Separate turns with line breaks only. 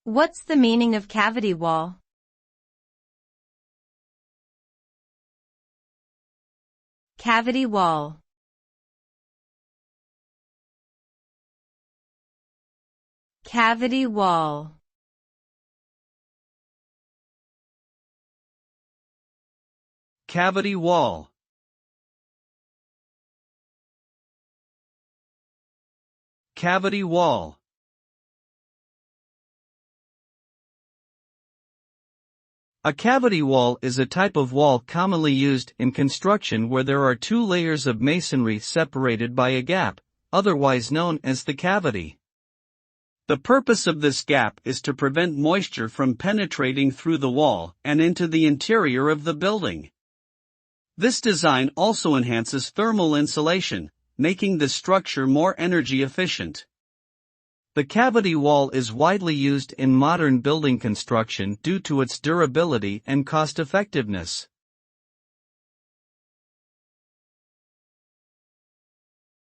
What's the meaning of cavity wall? Cavity wall. Cavity wall.
Cavity wall. Cavity wall. A cavity wall is a type of wall commonly used in construction where there are two layers of masonry separated by a gap, otherwise known as the cavity. The purpose of this gap is to prevent moisture from penetrating through the wall and into the interior of the building. This design also enhances thermal insulation, making the structure more energy efficient. The cavity wall is widely used in modern building construction due to its durability and cost-effectiveness.